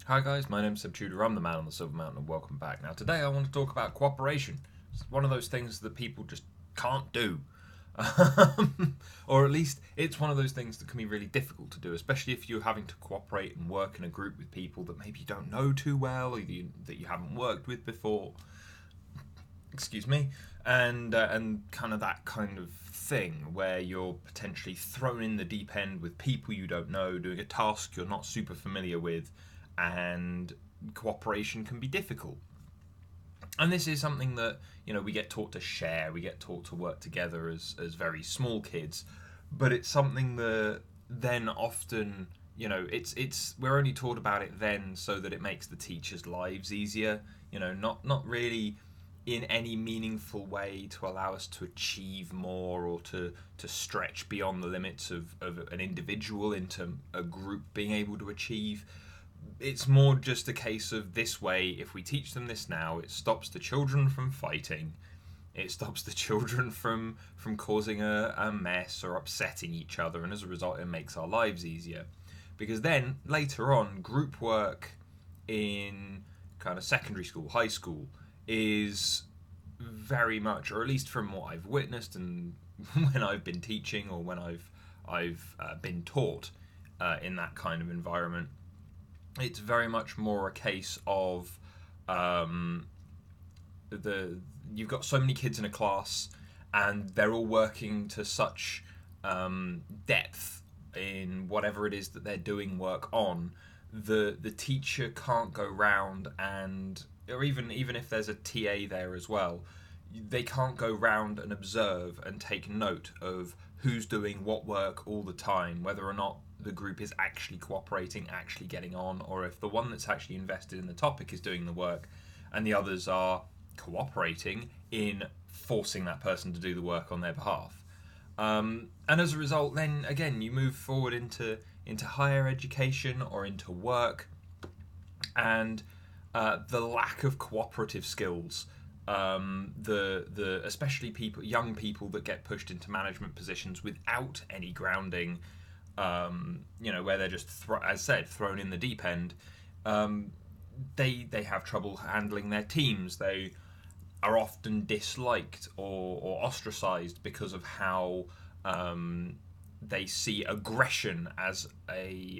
Hi guys, my name's Seb Tudor, I'm the man on the Silver Mountain and welcome back. Now today I want to talk about cooperation. It's one of those things that people just can't do. Or at least it's one of those things that can be really difficult to do, especially if you're having to cooperate and work in a group with people that maybe you don't know too well or that you haven't worked with before. Excuse me. And kind of that kind of thing where you're potentially thrown in the deep end with people you don't know, doing a task you're not super familiar with, and cooperation can be difficult. And this is something that we get taught to share, we get taught to work together as very small kids, but it's something that then often it's we're only taught about it then so that it makes the teachers' lives easier. Not really in any meaningful way to allow us to achieve more or to stretch beyond the limits of an individual into a group being able to achieve. It's more just a case of this way, if we teach them this now, it stops the children from fighting, it stops the children from causing a mess or upsetting each other, and as a result it makes our lives easier. Because then later on, group work in kind of secondary school, high school, is very much, or at least from what I've witnessed and when I've been teaching or when I've been taught in that kind of environment, it's very much more a case of you've got so many kids in a class and they're all working to such depth in whatever it is that they're doing work on. The teacher can't go round and, or even if there's a TA there as well, they can't go round and observe and take note of who's doing what work all the time, whether or not the group is actually cooperating, actually getting on, or if the one that's actually invested in the topic is doing the work and the others are cooperating in forcing that person to do the work on their behalf. And as a result, then again, you move forward into higher education or into work, and the lack of cooperative skills, the especially young people that get pushed into management positions without any grounding, where they're just as said, thrown in the deep end. They have trouble handling their teams. They are often disliked or ostracized because of how they see aggression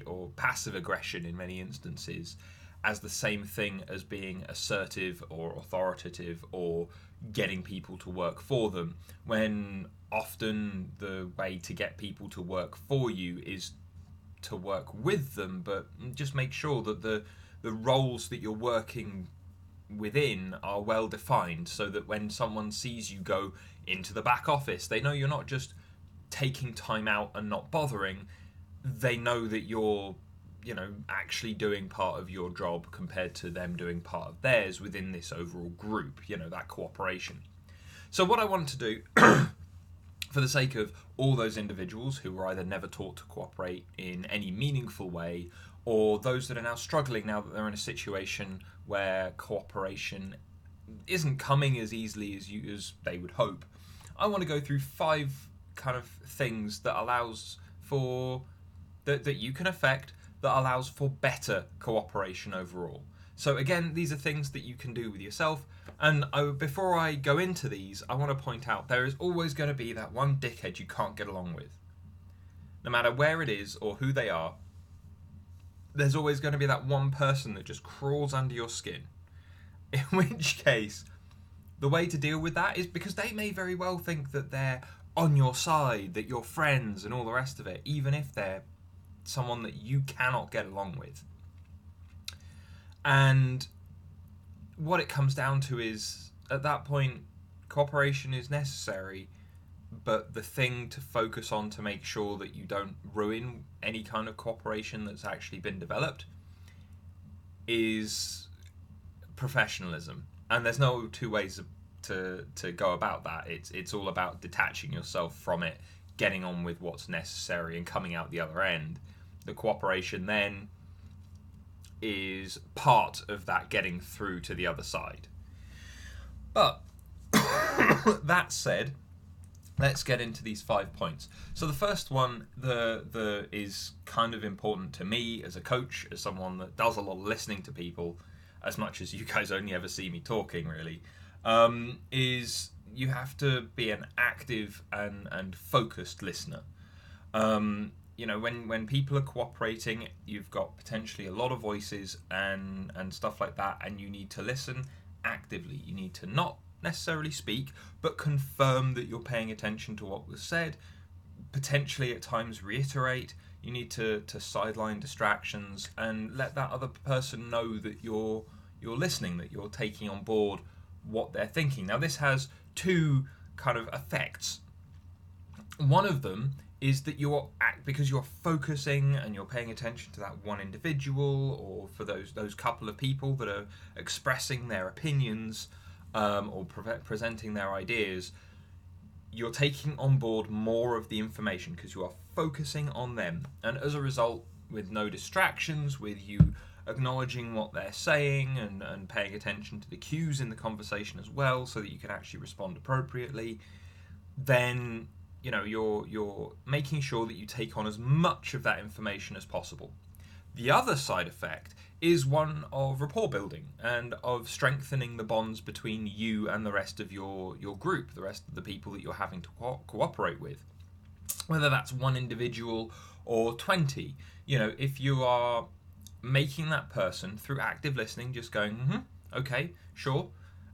or passive aggression in many instances as the same thing as being assertive or authoritative or getting people to work for them, when often the way to get people to work for you is to work with them, but just make sure that the roles that you're working within are well defined, so that when someone sees you go into the back office, they know you're not just taking time out and not bothering. They know that you're actually doing part of your job compared to them doing part of theirs within this overall group, that cooperation. So what I want to do for the sake of all those individuals who were either never taught to cooperate in any meaningful way, or those that are now struggling now that they're in a situation where cooperation isn't coming as easily as they would hope, I want to go through 5 kind of things that allows for that you can affect, that allows for better cooperation overall. So again, these are things that you can do with yourself. And before I go into these, I want to point out there is always going to be that one dickhead you can't get along with. No matter where it is or who they are, there's always going to be that one person that just crawls under your skin. In which case, the way to deal with that is, because they may very well think that they're on your side, that you're friends and all the rest of it, even if they're someone that you cannot get along with. And what it comes down to is, at that point, cooperation is necessary, but the thing to focus on to make sure that you don't ruin any kind of cooperation that's actually been developed is professionalism. And there's no two ways to go about that. It's all about detaching yourself from it, getting on with what's necessary and coming out the other end. The cooperation then is part of that getting through to the other side. But that said, let's get into these 5 points. So the first one, the is kind of important to me as a coach, as someone that does a lot of listening to people, as much as you guys only ever see me talking, really, is you have to be an active and focused listener. When people are cooperating, you've got potentially a lot of voices and stuff like that, and you need to listen actively. You need to not necessarily speak, but confirm that you're paying attention to what was said, potentially at times reiterate. You need to sideline distractions and let that other person know that you're listening, that you're taking on board what they're thinking. Now, this has two kind of effects. One of them is that because you're focusing and you're paying attention to that one individual, or for those couple of people that are expressing their opinions, or presenting their ideas, you're taking on board more of the information because you are focusing on them. And as a result, with no distractions, with you acknowledging what they're saying and paying attention to the cues in the conversation as well, so that you can actually respond appropriately, then you're making sure that you take on as much of that information as possible. The other side effect is one of rapport building and of strengthening the bonds between you and the rest of your group, the rest of the people that you're having to cooperate with. Whether that's one individual or 20, if you are making that person through active listening, just going, okay, sure,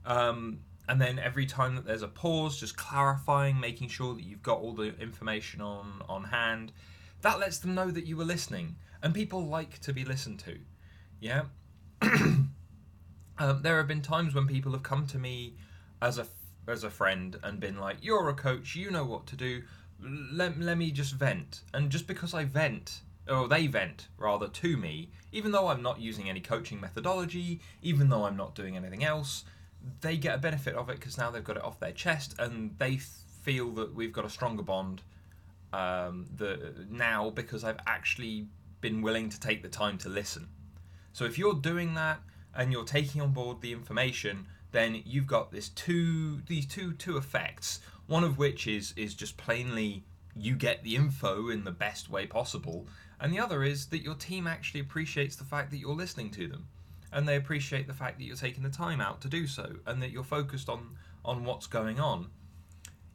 and then every time that there's a pause, just clarifying, making sure that you've got all the information on hand, that lets them know that you were listening. And people like to be listened to. Yeah. There have been times when people have come to me as a friend and been like, "You're a coach, you know what to do. Let me just vent." And just because I vent, or they vent rather to me, even though I'm not using any coaching methodology, even though I'm not doing anything else, they get a benefit of it because now they've got it off their chest and they feel that we've got a stronger bond now because I've actually been willing to take the time to listen. So if you're doing that and you're taking on board the information, then you've got these two effects. One of which is just plainly you get the info in the best way possible, and the other is that your team actually appreciates the fact that you're listening to them, and they appreciate the fact that you're taking the time out to do so, and that you're focused on what's going on.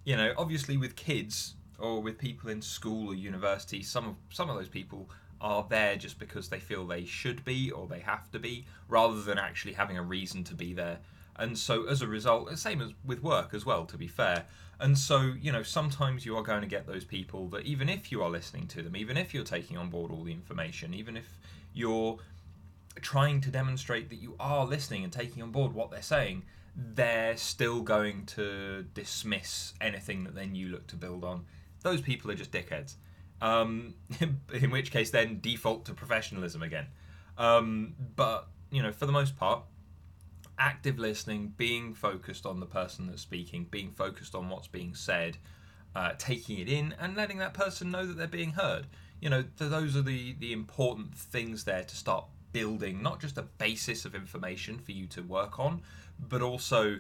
Obviously with kids or with people in school or university, some of those people are there just because they feel they should be or they have to be, rather than actually having a reason to be there. And so as a result, the same as with work as well, to be fair. And so, sometimes you are going to get those people that even if you are listening to them, even if you're taking on board all the information, even if you're trying to demonstrate that you are listening and taking on board what they're saying, they're still going to dismiss anything that then you look to build on. Those people are just dickheads. In which case then default to professionalism again. But for the most part, active listening, being focused on the person that's speaking, being focused on what's being said, taking it in and letting that person know that they're being heard. Those are the important things there to start building not just a basis of information for you to work on, but also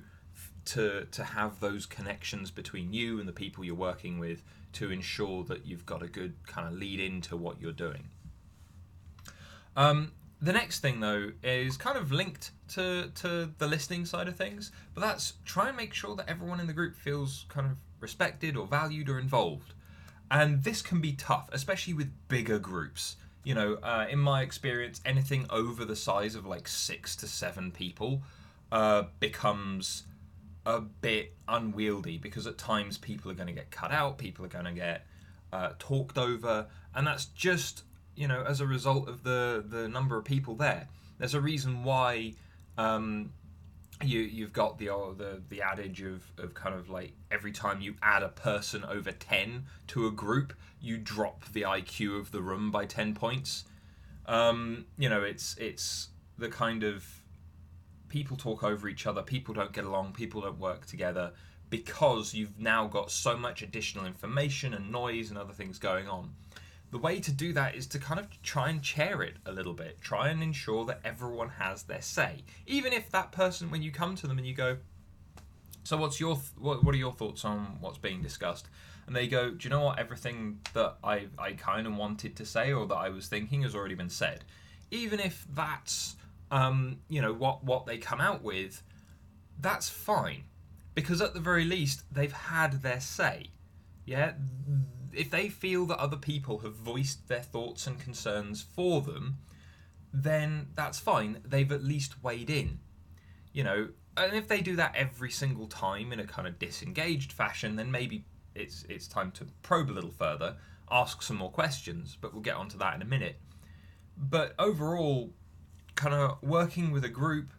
to have those connections between you and the people you're working with to ensure that you've got a good kind of lead into what you're doing. The next thing, though, is kind of linked to the listening side of things, but that's try and make sure that everyone in the group feels kind of respected or valued or involved. And this can be tough, especially with bigger groups. In my experience, anything over the size of like 6 to 7 people becomes a bit unwieldy, because at times people are going to get cut out, people are going to get talked over, and that's just as a result of the number of people there. There's a reason why you've got the adage of kind of like every time you add a person over 10 to a group, you drop the IQ of the room by 10 points. It's the kind of people talk over each other, people don't get along, people don't work together, because you've now got so much additional information and noise and other things going on. The way to do that is to kind of try and chair it a little bit. Try and ensure that everyone has their say. Even if that person, when you come to them and you go, So what are your thoughts on what's being discussed? And they go, do you know what? Everything that I kind of wanted to say or that I was thinking has already been said, even if that's what they come out with. That's fine, because at the very least they've had their say. Yeah, if they feel that other people have voiced their thoughts and concerns for them, then that's fine. They've at least weighed in. And if they do that every single time in a kind of disengaged fashion, then maybe it's time to probe a little further, ask some more questions, but we'll get onto that in a minute. But overall, kind of working with a group,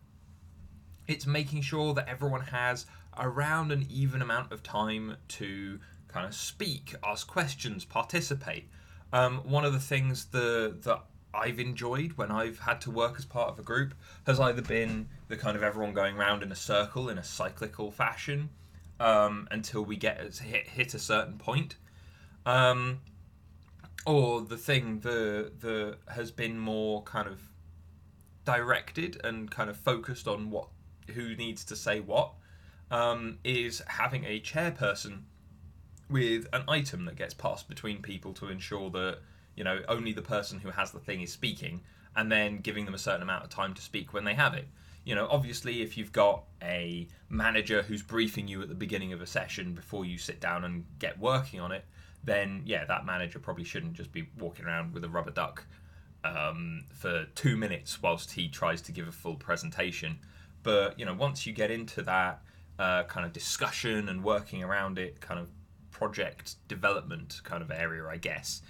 it's making sure that everyone has around an even amount of time to kind of speak, ask questions, participate. One of the things that I've enjoyed when I've had to work as part of a group has either been the kind of everyone going round in a circle in a cyclical fashion until we hit a certain point, or the thing that has been more kind of directed and kind of focused on who needs to say what, is having a chairperson with an item that gets passed between people to ensure that only the person who has the thing is speaking, and then giving them a certain amount of time to speak when they have it. Obviously, if you've got a manager who's briefing you at the beginning of a session before you sit down and get working on it, then yeah, that manager probably shouldn't just be walking around with a rubber duck for 2 minutes whilst he tries to give a full presentation. But once you get into that kind of discussion and working around it, kind of project development kind of area, I guess,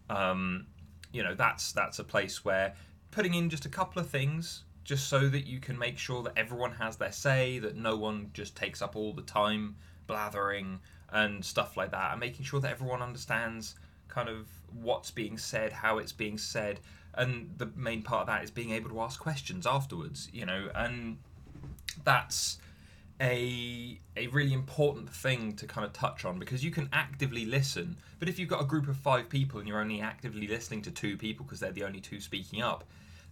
that's a place where putting in just a couple of things, just so that you can make sure that everyone has their say, that no one just takes up all the time blathering and stuff like that, and making sure that everyone understands kind of what's being said, how it's being said, and the main part of that is being able to ask questions afterwards, and that's a really important thing to kind of touch on, because you can actively listen, but if you've got a group of 5 people and you're only actively listening to 2 people because they're the only 2 speaking up,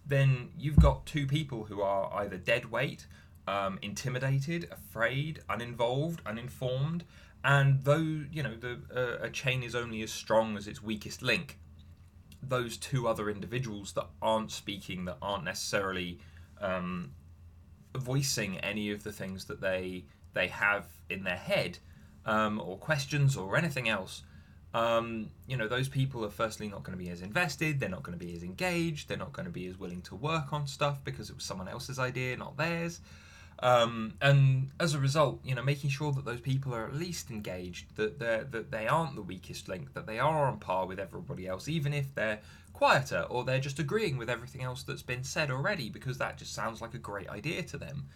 then you've got 2 people who are either dead weight, intimidated, afraid, uninvolved, uninformed, and though a chain is only as strong as its weakest link, those 2 other individuals that aren't speaking, that aren't necessarily voicing any of the things that they have in their head, or questions or anything else, those people are firstly not going to be as invested, they're not going to be as engaged, they're not going to be as willing to work on stuff because it was someone else's idea, not theirs. And as a result, making sure that those people are at least engaged, that they aren't the weakest link, that they are on par with everybody else, even if they're quieter or they're just agreeing with everything else that's been said already because that just sounds like a great idea to them.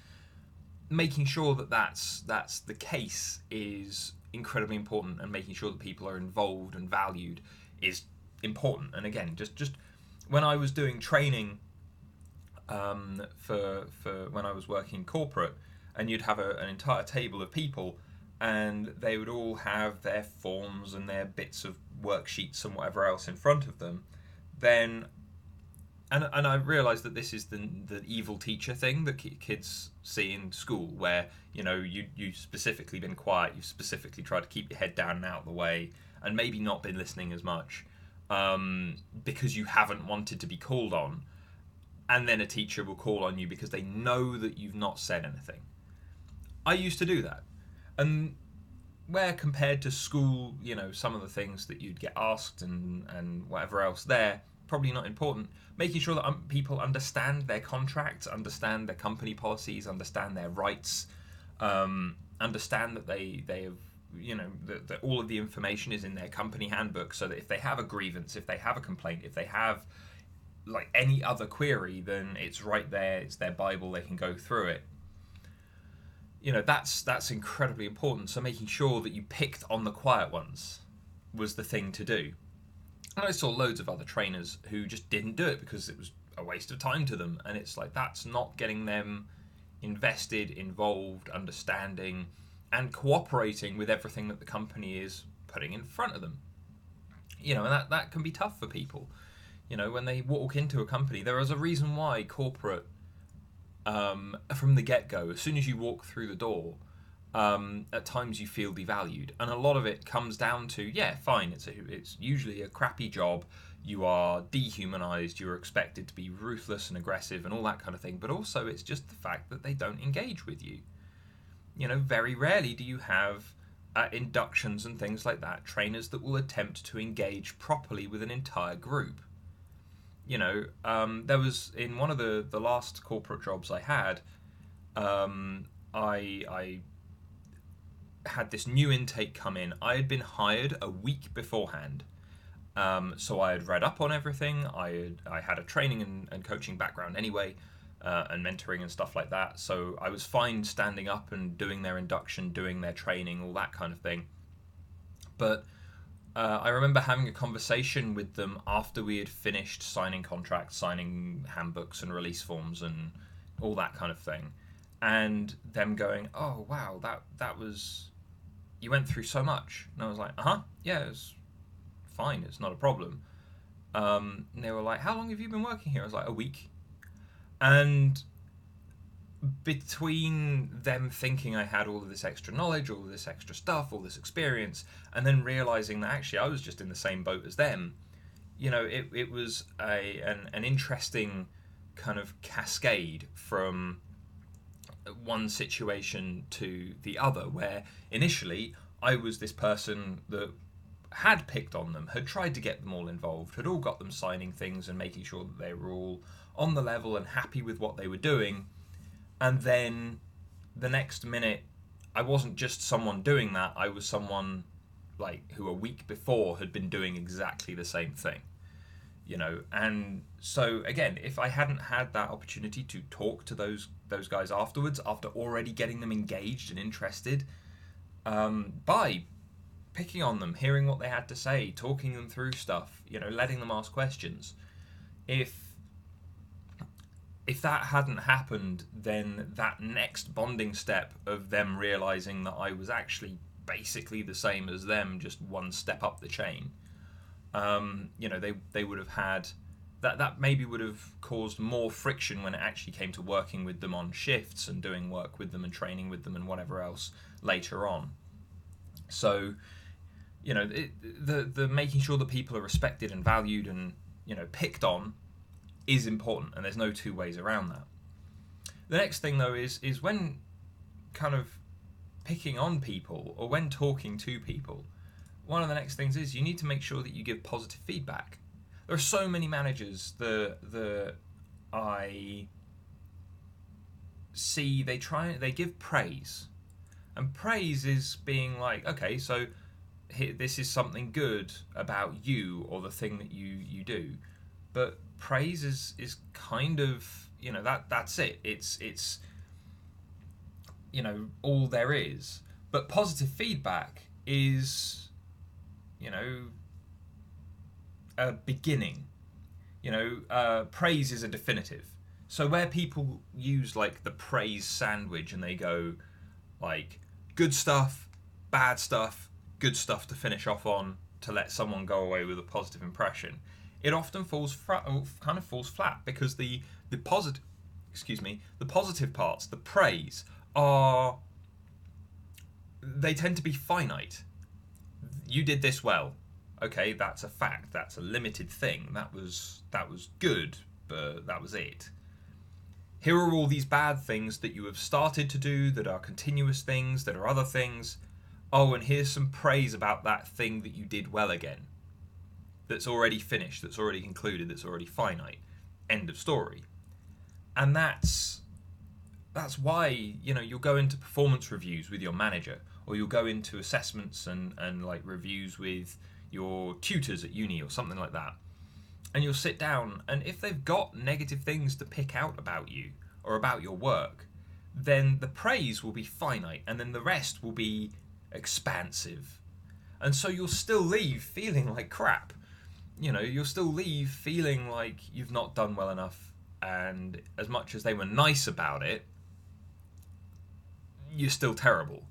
Making sure that that's the case is incredibly important, and making sure that people are involved and valued is important. And again, just when I was doing training for when I was working corporate, and you'd have an entire table of people, and they would all have their forms and their bits of worksheets and whatever else in front of them, then and I realised that this is the evil teacher thing that kids see in school, where you've specifically been quiet, you've specifically tried to keep your head down and out of the way, and maybe not been listening as much because you haven't wanted to be called on, and then a teacher will call on you because they know that you've not said anything. I used to do that, and where compared to school, some of the things that you'd get asked and whatever else there, probably not important. Making sure that people understand their contracts, understand their company policies, understand their rights, understand that they have, that all of the information is in their company handbook, so that if they have a grievance, if they have a complaint, if they have like any other query, then it's right there, it's their Bible, they can go through it. That's incredibly important. So making sure that you picked on the quiet ones was the thing to do. And I saw loads of other trainers who just didn't do it because it was a waste of time to them. And it's like, that's not getting them invested, involved, understanding, and cooperating with everything that the company is putting in front of them. And that can be tough for people. When they walk into a company, there is a reason why corporate, from the get-go, as soon as you walk through the door, at times you feel devalued, and a lot of it comes down to, yeah, fine, it's usually a crappy job. You are dehumanized. You're expected to be ruthless and aggressive and all that kind of thing. But also, it's just the fact that they don't engage with you. Very rarely do you have inductions and things like that, trainers that will attempt to engage properly with an entire group. There was in one of the last corporate jobs I had, I had this new intake come in. I had been hired a week beforehand. So I had read up on everything. I had a training and coaching background anyway, and mentoring and stuff like that. So I was fine standing up and doing their induction, doing their training, all that kind of thing. But I remember having a conversation with them after we had finished signing contracts, signing handbooks and release forms and all that kind of thing, and them going, "Oh wow, that was, you went through so much." And I was like, yeah, it's fine, it's not a problem. And they were like, "How long have you been working here?" I was like, "A week." And between them thinking I had all of this extra knowledge, all of this extra stuff, all this experience, and then realizing that actually I was just in the same boat as them, it was an interesting kind of cascade from one situation to the other, where initially I was this person that had picked on them, had tried to get them all involved, had all got them signing things and making sure that they were all on the level and happy with what they were doing. And then the next minute, I wasn't just someone doing that, I was someone like who a week before had been doing exactly the same thing. And so again, if I hadn't had that opportunity to talk to those guys afterwards, after already getting them engaged and interested, by picking on them, hearing what they had to say, talking them through stuff, letting them ask questions, if that hadn't happened, then that next bonding step of them realizing that I was actually basically the same as them, just one step up the chain, they would have had that maybe would have caused more friction when it actually came to working with them on shifts and doing work with them and training with them and whatever else later on. So, the making sure that people are respected and valued and picked on is important, and there's no two ways around that. The next thing though is when kind of picking on people or when talking to people, one of the next things is you need to make sure that you give positive feedback. There are so many managers that I see, they give praise, and praise is being like, okay, so this is something good about you or the thing that you do, but praise is kind of that's it. It's all there is. But positive feedback is a beginning. Praise is a definitive. So where people use like the praise sandwich and they go like good stuff, bad stuff, good stuff to finish off on to let someone go away with a positive impression, it often falls flat because the positive parts, the praise, they tend to be finite. You did this well. Okay, that's a fact. That's a limited thing. That was good, but that was it. Here are all these bad things that you have started to do that are continuous things, that are other things. Oh, and here's some praise about that thing that you did well again. That's already finished, that's already concluded, that's already finite. End of story. And that's why, you'll go into performance reviews with your manager, or you'll go into assessments and like reviews with your tutors at uni or something like that. And you'll sit down, and if they've got negative things to pick out about you or about your work, then the praise will be finite, and then the rest will be expansive. And so you'll still leave feeling like crap. You'll still leave feeling like you've not done well enough, and as much as they were nice about it, you're still terrible.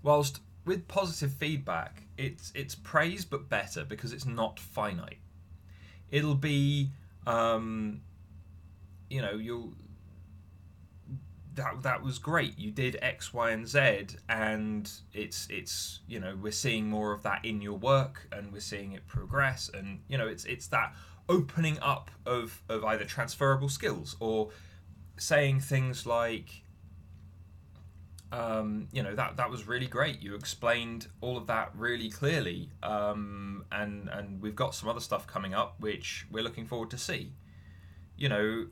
Whilst with positive feedback, it's praise but better because it's not finite. It'll be, that was great. You did X, Y, and Z, and it's we're seeing more of that in your work, and we're seeing it progress, and it's that opening up of either transferable skills or saying things like, that was really great. You explained all of that really clearly, and we've got some other stuff coming up which we're looking forward to see. You know,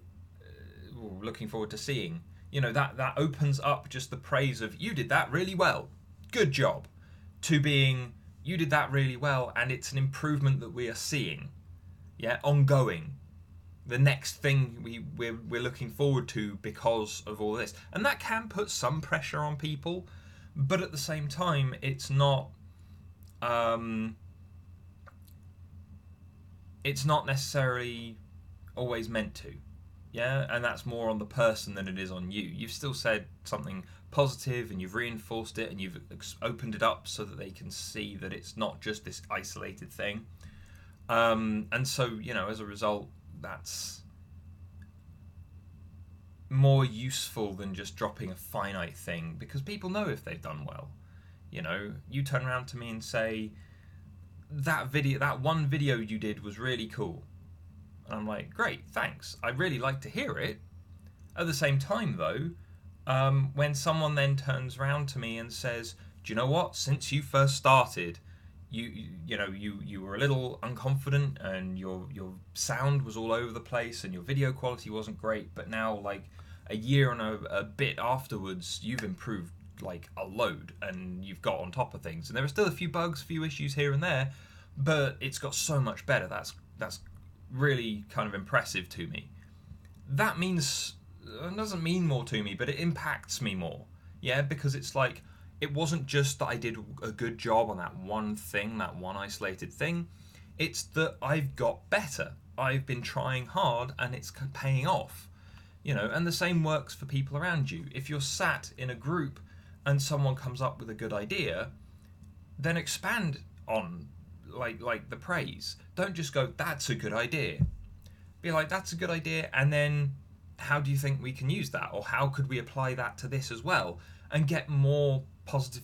looking forward to seeing. That opens up just the praise of you did that really well, good job, to being you did that really well, and it's an improvement that we are seeing, ongoing. The next thing we're looking forward to because of all this, and that can put some pressure on people, but at the same time, it's not necessarily always meant to. And that's more on the person than it is on you. You've still said something positive, and you've reinforced it, and you've opened it up so that they can see that it's not just this isolated thing. And so, as a result, that's more useful than just dropping a finite thing, because people know if they've done well. You turn around to me and say, that one video you did was really cool. And I'm like, great, thanks. I'd really like to hear it. At the same time, though, when someone then turns around to me and says, do you know what? Since you first started, you were a little unconfident, and your sound was all over the place, and your video quality wasn't great. But now, like a year and a bit afterwards, you've improved like a load, and you've got on top of things. And there are still a few bugs, a few issues here and there, but it's got so much better. That's really kind of impressive to me. That doesn't mean more to me, but it impacts me more. Because it's like, it wasn't just that I did a good job on that one thing, that one isolated thing. It's that I've got better. I've been trying hard, and it's paying off. And the same works for people around you. If you're sat in a group and someone comes up with a good idea, then expand on like the praise. Don't just go, that's a good idea. Be like, that's a good idea, and then how do you think we can use that? Or how could we apply that to this as well? And get more positive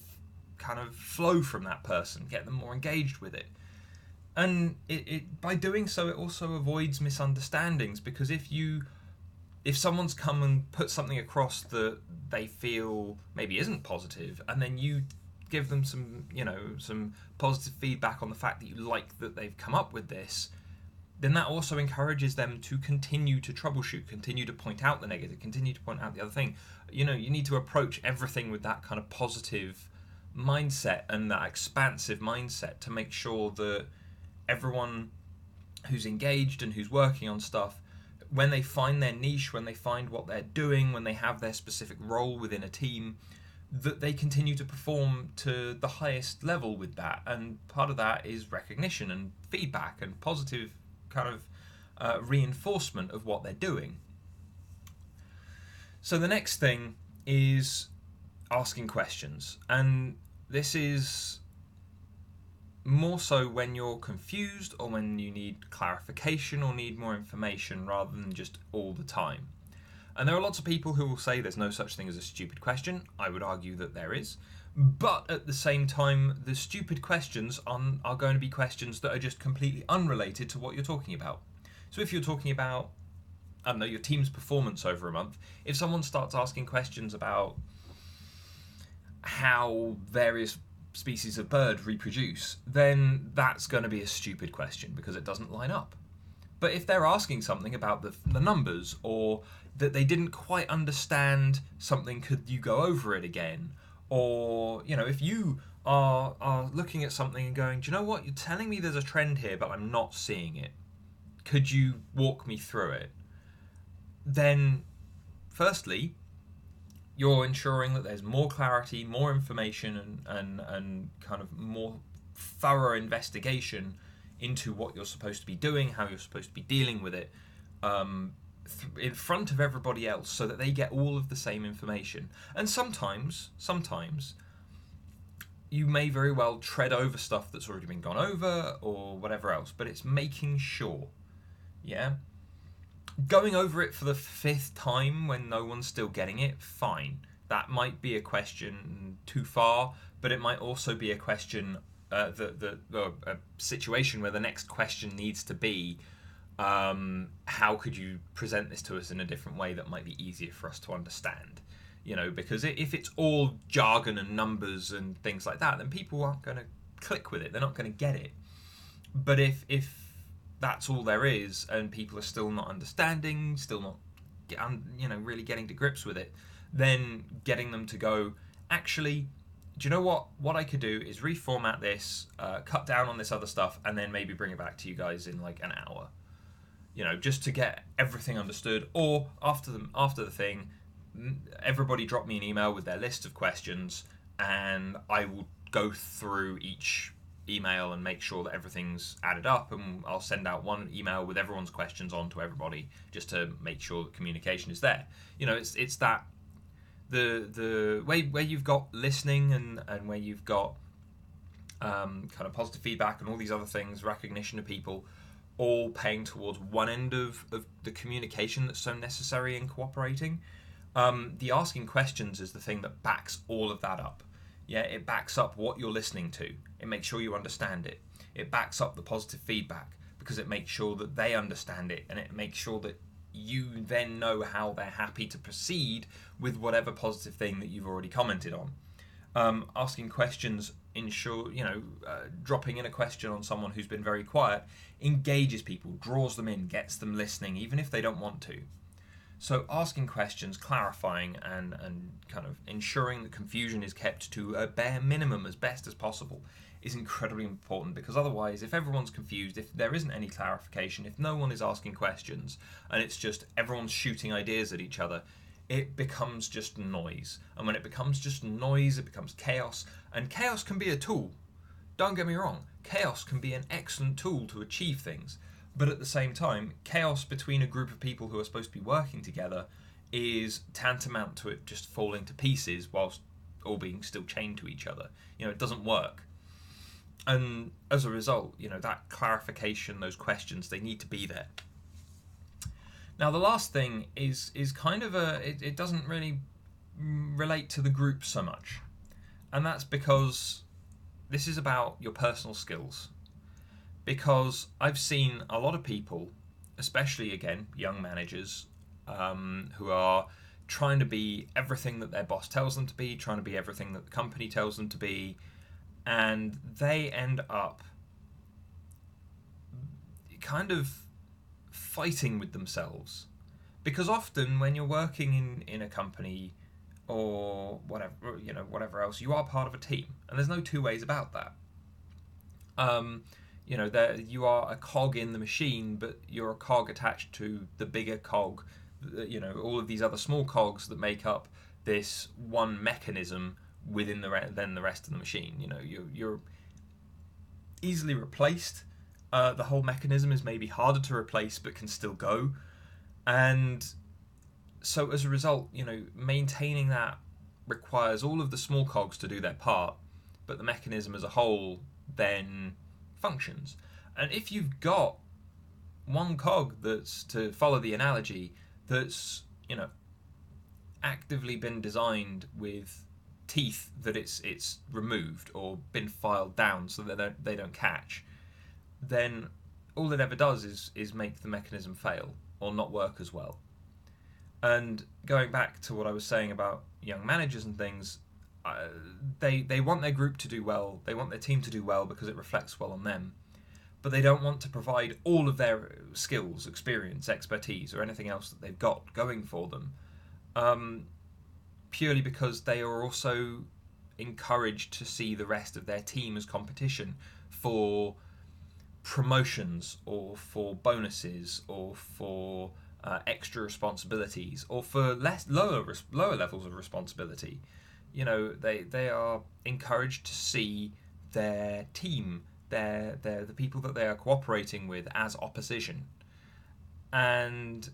kind of flow from that person, get them more engaged with it. And it by doing so, it also avoids misunderstandings, because if someone's come and put something across that they feel maybe isn't positive, and then you give them some positive feedback on the fact that you like that they've come up with this, then that also encourages them to continue to troubleshoot, continue to point out the negative, continue to point out the other thing. You need to approach everything with that kind of positive mindset and that expansive mindset, to make sure that everyone who's engaged and who's working on stuff, when they find their niche, when they find what they're doing, when they have their specific role within a team, that they continue to perform to the highest level with that. And part of that is recognition and feedback and positive kind of reinforcement of what they're doing. So the next thing is asking questions, and this is more so when you're confused, or when you need clarification or need more information, rather than just all the time. And there are lots of people who will say there's no such thing as a stupid question. I would argue that there is. But at the same time, the stupid questions are going to be questions that are just completely unrelated to what you're talking about. So if you're talking about, I don't know, your team's performance over a month, if someone starts asking questions about how various species of bird reproduce, then that's going to be a stupid question, because it doesn't line up. But if they're asking something about the numbers, or that they didn't quite understand something, could you go over it again? Or, if you are looking at something and going, do you know what, you're telling me there's a trend here, but I'm not seeing it. Could you walk me through it? Then, firstly, you're ensuring that there's more clarity, more information, and kind of more thorough investigation into what you're supposed to be doing, how you're supposed to be dealing with it, in front of everybody else, so that they get all of the same information. And sometimes you may very well tread over stuff that's already been gone over, or whatever else, but it's making sure. Going over it for the fifth time when no one's still getting it, fine. That might be a question too far, but it might also be a question, a situation where the next question needs to be, how could you present this to us in a different way that might be easier for us to understand? Because if it's all jargon and numbers and things like that, then people aren't going to click with it. They're not going to get it. But if that's all there is, and people are still not understanding, still not, really getting to grips with it, then getting them to go, actually, do you know what? What I could do is reformat this, cut down on this other stuff, and then maybe bring it back to you guys in like an hour. Just to get everything understood. Or after the thing, everybody drop me an email with their list of questions, and I will go through each email and make sure that everything's added up, and I'll send out one email with everyone's questions on to everybody just to make sure that communication is there. It's that the way where you've got listening and where you've got kind of positive feedback and all these other things, recognition of people, all paying towards one end of the communication that's so necessary in cooperating. The asking questions is the thing that backs all of that up. Yeah, it backs up what you're listening to. It makes sure you understand it. It backs up the positive feedback because it makes sure that they understand it, and it makes sure that you then know how they're happy to proceed with whatever positive thing that you've already commented on. Asking questions dropping in a question on someone who's been very quiet engages people, draws them in, gets them listening, even if they don't want to. So asking questions, clarifying, and kind of ensuring that confusion is kept to a bare minimum as best as possible is incredibly important, because otherwise, if everyone's confused, if there isn't any clarification, if no one is asking questions, and it's just everyone's shooting ideas at each other, it becomes just noise. And when it becomes just noise, it becomes chaos, and chaos can be a tool. Don't get me wrong, chaos can be an excellent tool to achieve things. But at the same time, chaos between a group of people who are supposed to be working together is tantamount to it just falling to pieces whilst all being still chained to each other. It doesn't work. And as a result, that clarification, those questions, they need to be there. Now, the last thing is kind of it doesn't really relate to the group so much. And that's because this is about your personal skills. Because I've seen a lot of people, especially, again, young managers, who are trying to be everything that their boss tells them to be, trying to be everything that the company tells them to be, and they end up kind of fighting with themselves. Because often when you're working in a company or whatever else, you are part of a team, and there's no two ways about that. You are a cog in the machine, but you're a cog attached to the bigger cog. All of these other small cogs that make up this one mechanism within the rest of the machine. You're easily replaced. The whole mechanism is maybe harder to replace, but can still go. And so as a result, maintaining that requires all of the small cogs to do their part, but the mechanism as a whole then functions. And if you've got one cog that's, to follow the analogy, that's actively been designed with teeth that it's removed or been filed down so that they don't catch, then all it ever does is make the mechanism fail or not work as well. And going back to what I was saying about young managers and things, they want their group to do well, they want their team to do well because it reflects well on them, but they don't want to provide all of their skills, experience, expertise, or anything else that they've got going for them, purely because they are also encouraged to see the rest of their team as competition for promotions or for bonuses or for extra responsibilities or for lower levels of responsibility. They are encouraged to see their team, the people that they are cooperating with, as opposition. And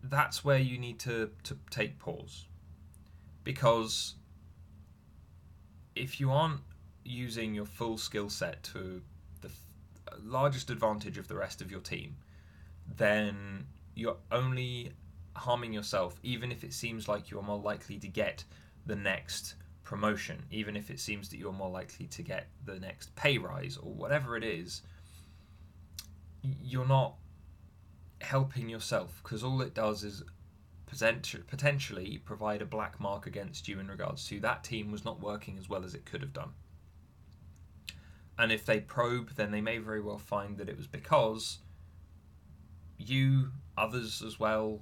that's where you need to take pause. Because if you aren't using your full skill set to the largest advantage of the rest of your team, then you're only harming yourself, even if it seems like you're more likely to get the next promotion, even if it seems that you're more likely to get the next pay rise or whatever it is. You're not helping yourself, because all it does is potentially provide a black mark against you in regards to that team was not working as well as it could have done. And if they probe, then they may very well find that it was because you, others as well,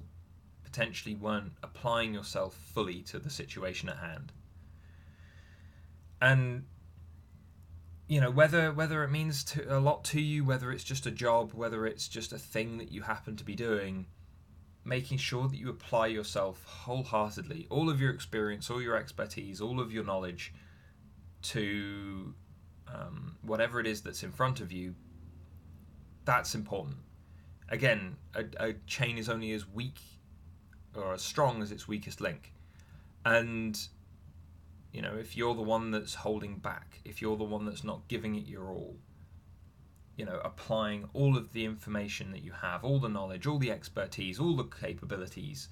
potentially weren't applying yourself fully to the situation at hand. And whether it means a lot to you, whether it's just a job, whether it's just a thing that you happen to be doing, making sure that you apply yourself wholeheartedly, all of your experience, all your expertise, all of your knowledge to whatever it is that's in front of you, that's important. Again, a chain is only as weak or as strong as its weakest link. And if you're the one that's holding back, if you're the one that's not giving it your all, applying all of the information that you have, all the knowledge, all the expertise, all the capabilities,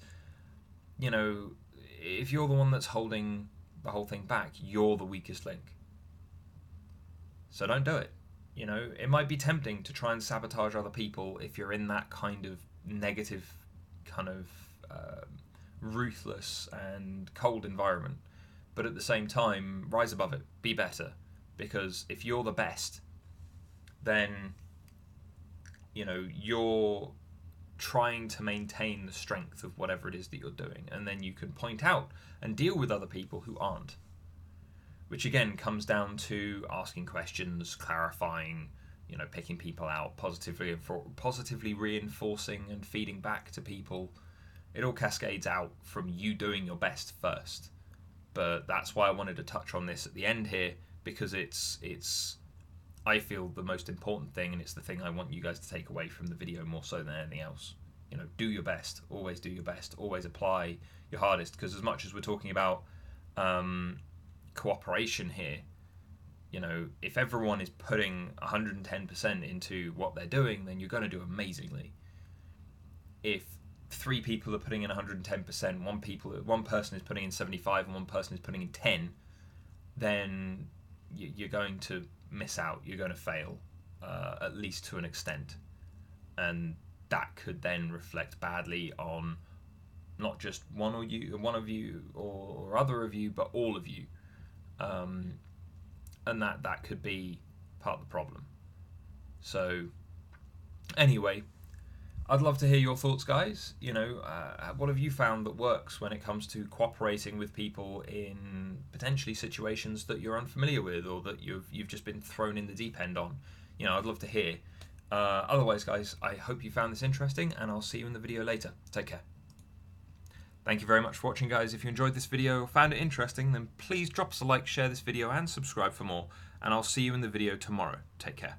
if you're the one that's holding the whole thing back, you're the weakest link. So don't do it. It might be tempting to try and sabotage other people if you're in that kind of negative, kind of ruthless and cold environment. But at the same time, rise above it, be better. Because if you're the best, then you're trying to maintain the strength of whatever it is that you're doing, and then you can point out and deal with other people who aren't, which again comes down to asking questions, clarifying, picking people out, positively reinforcing and feeding back to people. It all cascades out from you doing your best first. But that's why I wanted to touch on this at the end here, because it's I feel the most important thing, and it's the thing I want you guys to take away from the video more so than anything else. Do your best. Always do your best. Always apply your hardest, because as much as we're talking about cooperation here, if everyone is putting 110% into what they're doing, then you're going to do amazingly. If 3 people are putting in 110%, one person is putting in 75, and one person is putting in 10, then you're going to miss out. You're going to fail, at least to an extent, and that could then reflect badly on not just one of you or other of you, but all of you, and that could be part of the problem. So anyway, I'd love to hear your thoughts, guys. What have you found that works when it comes to cooperating with people in potentially situations that you're unfamiliar with, or that you've just been thrown in the deep end on? I'd love to hear. Otherwise, guys, I hope you found this interesting, and I'll see you in the video later. Take care. Thank you very much for watching, guys. If you enjoyed this video or found it interesting, then please drop us a like, share this video, and subscribe for more. And I'll see you in the video tomorrow. Take care.